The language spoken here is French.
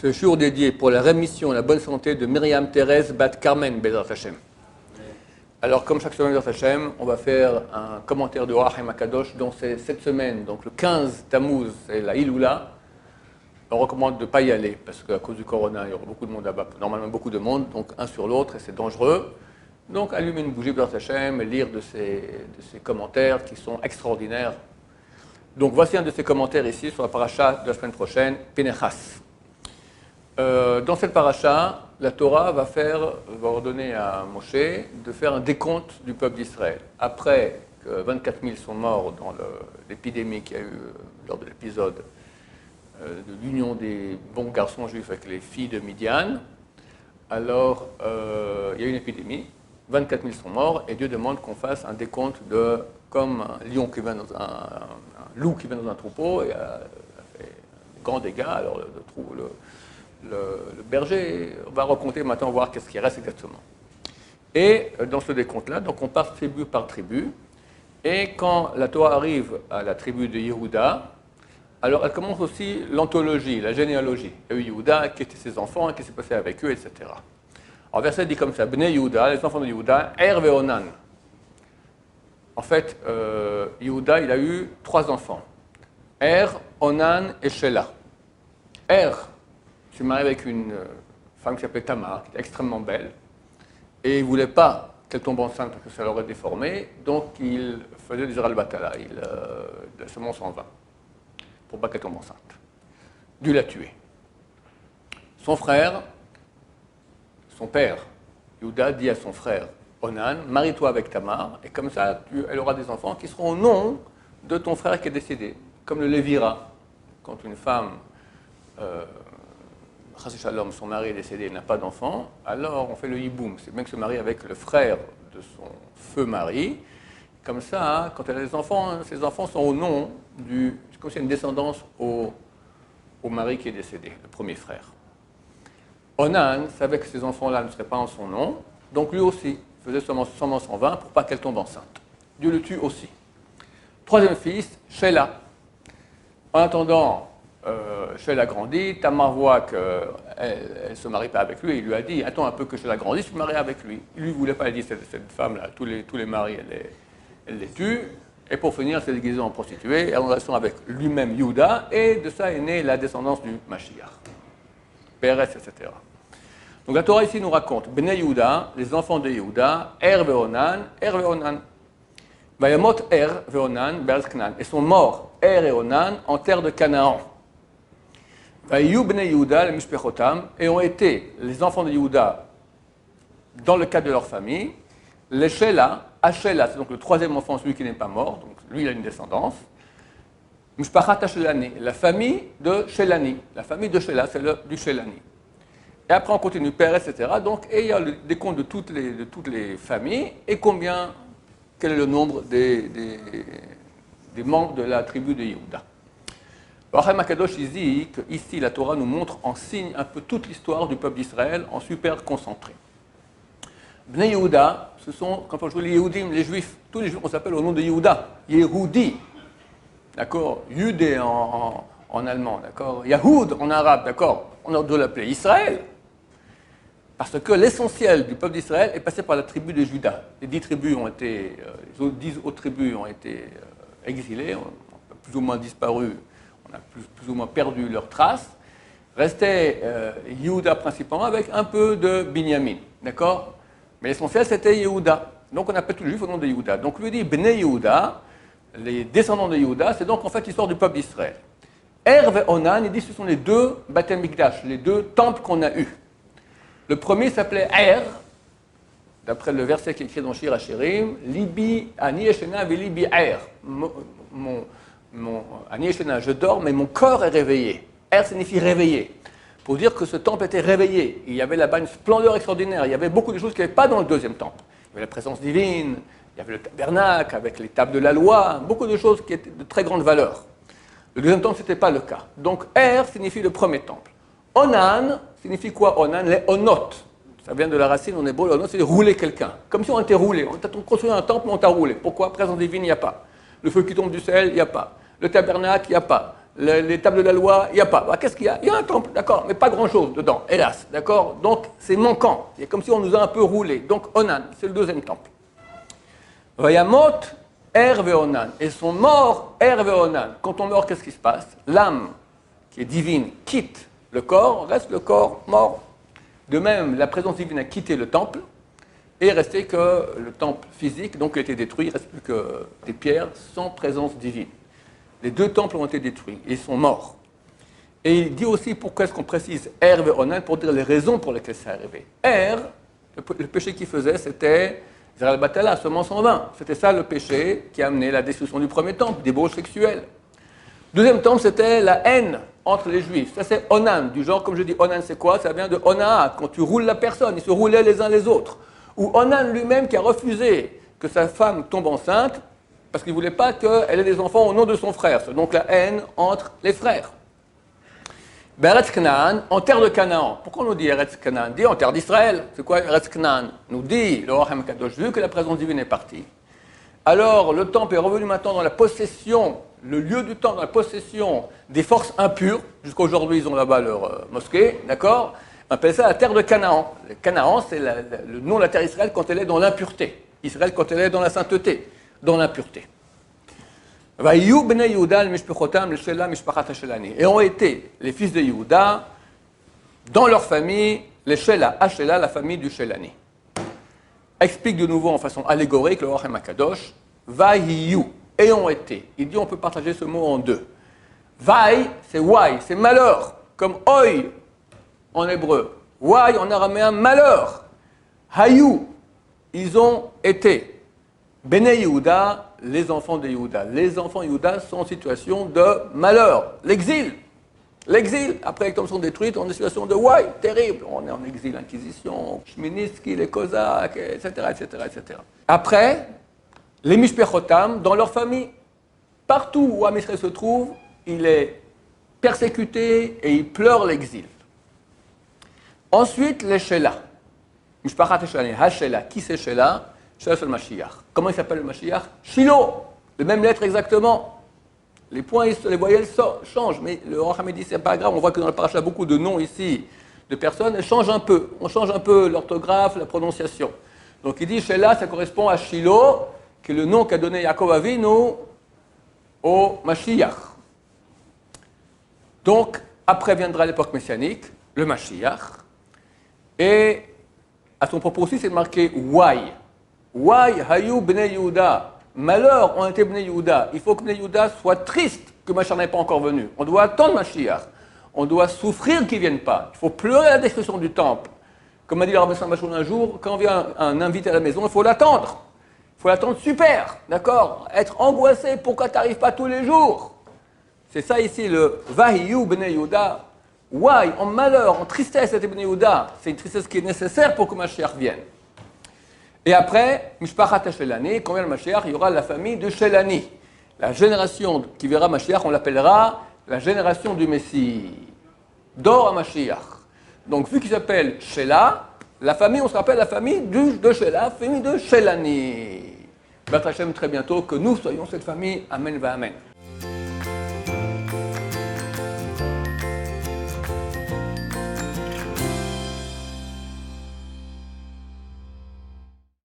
ce jour dédié pour la rémission et la bonne santé de Myriam Thérèse Bat Carmen Bezrat Hashem. Alors, comme chaque semaine Bezrat Hashem, on va faire un commentaire de Oach HaKadosh, dont c'est cette semaine, donc le 15 Tammuz, c'est la Iloula. On recommande de ne pas y aller, parce qu'à cause du corona, il y aura beaucoup de monde là-bas, normalement beaucoup de monde, donc un sur l'autre, et c'est dangereux. Donc, allumer une bougie Bezrat Hashem et lire de ces commentaires qui sont extraordinaires. Donc, voici un de ces commentaires ici sur la paracha de la semaine prochaine, Pinechas. Dans cette paracha, la Torah va ordonner à Moshe de faire un décompte du peuple d'Israël. Après que 24 000 sont morts dans l'épidémie qu'il y a eu lors de l'épisode de l'union des bons garçons juifs avec les filles de Midian, alors il y a eu une épidémie, 24 000 sont morts, et Dieu demande qu'on fasse un décompte comme un lion qui vient dans un loup qui vient dans un troupeau et a fait de grands dégâts. Alors le berger va raconter maintenant, voir qu'est-ce qui reste exactement. Et dans ce décompte-là, donc on passe tribu par tribu, et quand la Torah arrive à la tribu de Yehuda, alors elle commence aussi l'anthologie, la généalogie. Il y a eu Yehuda, qui étaient ses enfants, qu'est-ce qui s'est passé avec eux, etc. Alors verset dit comme ça, Bnei Yehuda, les enfants de Yehuda, Er ve Onan. En fait, Yehuda, il a eu 3 enfants. Er, Onan et Shelah. Er, s'est marié avec une femme qui s'appelait Tamar, qui était extrêmement belle, et il ne voulait pas qu'elle tombe enceinte parce que ça l'aurait déformée, donc il faisait des Zeral Batala, de la semence en vain, pour pas qu'elle tombe enceinte. Dieu l'a tué. Son frère, son père, Yehuda, dit à son frère Onan, marie-toi avec Tamar, et comme ça, elle aura des enfants qui seront au nom de ton frère qui est décédé, comme le Lévira, quand une femme Shalom, son mari est décédé, il n'a pas d'enfant, alors on fait le hiboum, c'est bien que se marie avec le frère de son feu mari. Comme ça, quand elle a des enfants, ses enfants sont au nom c'est comme s'il y a une descendance au mari qui est décédé, le premier frère. Onan savait que ces enfants-là ne seraient pas en son nom, donc lui aussi faisait semence en vain pour pas qu'elle tombe enceinte. Dieu le tue aussi. Troisième fils, Shelah. En attendant, Shelah grandit, Tamar voit qu'elle ne se marie pas avec lui, il lui a dit, attends un peu que Shelah grandisse, je me marie avec lui. Il lui voulait pas, il dit, cette femme-là, tous les maris, elle les tue, et pour finir, elle s'est déguisée en prostituée, elle est en relation avec lui-même, Yehuda, et de ça est née la descendance du Mashiach, Pérez, etc. Donc la Torah ici nous raconte, Bnei Yehuda, les enfants de Yehuda, Er ve'onan, Vayamot Er ve'onan, Be'ez Knan, et sont morts, Er et Onan, en terre de Canaan. Vayu Bnei Yehuda, les Mishpechotam, et ont été les enfants de Yehuda dans le cadre de leur famille, les Shelah, Ashela, c'est donc le troisième enfant, celui qui n'est pas mort, donc lui il a une descendance, Mishpachat Shelani, la famille de Shelani, la famille de Shelah, c'est du Shelani. Et après on continue, père, etc. Donc, et il y a le décompte de toutes les familles, et quel est le nombre des membres de la tribu de Yehuda. Alors, HaKadosh dit qu'ici, la Torah nous montre en signe un peu toute l'histoire du peuple d'Israël en super concentré. Bnei Yehuda, ce sont, quand on joue les Yehudim, les Juifs, tous les Juifs, on s'appelle au nom de Yehuda, Yehudi, d'accord, Yudé en allemand, d'accord, Yahoud en arabe, d'accord, on doit l'appeler Israël, parce que l'essentiel du peuple d'Israël est passé par la tribu de Juda. Les 10 tribus ont été, les 10 autres tribus ont été exilées, ont plus ou moins disparu. On a plus ou moins perdu leurs traces. Restait Yehuda principalement avec un peu de Binyamin, d'accord? Mais l'essentiel c'était Yehuda. Donc on appelle tous les juifs au nom de Yehuda. Donc lui dit Bnei Yehuda, les descendants de Yehuda, c'est donc en fait l'histoire du peuple d'Israël. Er ve Onan, il dit ce sont les 2 Beth Mikdash, les 2 temples qu'on a eus. Le premier s'appelait Er, d'après le verset qui est écrit dans Shir HaShirim, Libi ani yeshena ve libi Er. Ani yeshena, je dors, mais mon corps est réveillé. Er signifie réveillé. Pour dire que ce temple était réveillé. Il y avait là-bas une splendeur extraordinaire. Il y avait beaucoup de choses qu'il n'y avait pas dans le deuxième temple. Il y avait la présence divine, il y avait le tabernacle avec les tables de la loi, beaucoup de choses qui étaient de très grande valeur. Le deuxième temple, ce n'était pas le cas. Donc, Er signifie le premier temple. Onan signifie quoi, Onan? Les onot. Ça vient de la racine en hébreu, le onot, c'est rouler quelqu'un. Comme si on était roulé. On t'a construit un temple, mais on t'a roulé. Pourquoi? Présence divine, il n'y a pas. Le feu qui tombe du ciel, il n'y a pas. Le tabernacle, il n'y a pas. les tables de la loi, il n'y a pas. Bah, qu'est-ce qu'il y a? Il y a un temple, d'accord, mais pas grand-chose dedans, hélas, d'accord. Donc c'est manquant, c'est comme si on nous a un peu roulé. Donc Onan, c'est le deuxième temple. Vayamot Er ve'onan, et sont morts Er ve'onan. Quand on meurt, qu'est-ce qui se passe? L'âme, qui est divine, quitte le corps, reste le corps mort. De même, la présence divine a quitté le temple, et il restait que le temple physique, donc il a été détruit, il ne reste plus que des pierres sans présence divine. Les deux temples ont été détruits, ils sont morts. Et il dit aussi pourquoi est-ce qu'on précise Er ve'onan, pour dire les raisons pour lesquelles c'est arrivé. Er, le péché qu'il faisait, c'était Zera al-Batala, semence en vain. C'était ça le péché qui a amené la destruction du premier temple, débauche sexuelle. Deuxième temple, c'était la haine entre les Juifs. Ça, c'est Onan, du genre, comme je dis, Onan, c'est quoi? Ça vient de Onaa, quand tu roules la personne, ils se roulaient les uns les autres. Ou Onan lui-même qui a refusé que sa femme tombe enceinte parce qu'il ne voulait pas qu'elle ait des enfants au nom de son frère. C'est donc la haine entre les frères. Eretz Canaan, en terre de Canaan. Pourquoi on nous dit Eretz Canaan? Dit en terre d'Israël. C'est quoi Eretz Canaan? Nous dit le Orachem Kadosh, vu que la présence divine est partie. Alors le temple est revenu maintenant dans la possession, le lieu du temple dans la possession des forces impures. Jusqu'à aujourd'hui, ils ont là-bas leur mosquée, d'accord? On appelle ça la terre de Canaan. Le Canaan, c'est le nom de la terre d'Israël quand elle est dans l'impureté. Israël quand elle est dans la sainteté, dans l'impureté. Et ont été les fils de Yehuda dans leur famille, les Shela, Hashela, la famille du Shelani. Explique de nouveau en façon allégorique le Orachem Akadosh, Vahiyu, et ont été. Il dit on peut partager ce mot en deux. Vai, c'est wai, c'est malheur, comme oi en hébreu. Wai en araméen, malheur. Hayu, ils ont été. Bene Yehuda, les enfants de Yehuda. Les enfants de Yehuda sont en situation de malheur. L'exil. L'exil. Après les tombes sont détruites, on est en situation de wai, terrible. On est en exil, Inquisition, Shminiski, les Cosaques, etc., etc., etc. Après, les Mishpechotam, dans leur famille. Partout où Am Yisraël se trouve, il est persécuté et il pleure l'exil. Ensuite, les Shela. Mishpachat Shelani, Hashela. Qui c'est Shela? Shela c'est le Mashiach. Comment il s'appelle le Mashiach? Shiloh. Les mêmes lettres exactement. Les points, les voyelles changent, mais le Racham dit c'est pas grave. On voit que dans le paracha, beaucoup de noms ici de personnes, elles changent un peu. On change un peu l'orthographe, la prononciation. Donc il dit Shela, ça correspond à Shiloh, qui est le nom qu'a donné Yaakov Avinu au Mashiach. Donc, après viendra l'époque messianique, le Mashiach. Et à son propos aussi, c'est marqué Wai. Wai, Hayu, Bnei Yehuda. Malheur ont été Bnei Yehuda. Il faut que Bnei Yehuda soit triste que Mashiach n'est pas encore venu. On doit attendre Mashiach. On doit souffrir qu'il ne vienne pas. Il faut pleurer la destruction du temple. Comme a dit le Rabbi Sambachoun un jour, quand vient un invité à la maison, il faut l'attendre. Il faut l'attendre super, d'accord? Être angoissé, pourquoi tu n'arrives pas tous les jours? C'est ça ici, le Vahiyu Bnei Yehuda. Wai, en malheur, en tristesse, c'était Bnei Yehuda. C'est une tristesse qui est nécessaire pour que Mashiach vienne. Et après, Mishpachat Shelani, quand vient le Mashiach, il y aura la famille de Shelani. La génération qui verra Mashiach, on l'appellera la génération du Messie. Dor à Mashiach. Donc, vu qu'il s'appelle Shela, la famille, on se rappelle la famille de Shela, famille de Shelani. Bat Hashem très bientôt que nous soyons cette famille. Amen va Amen.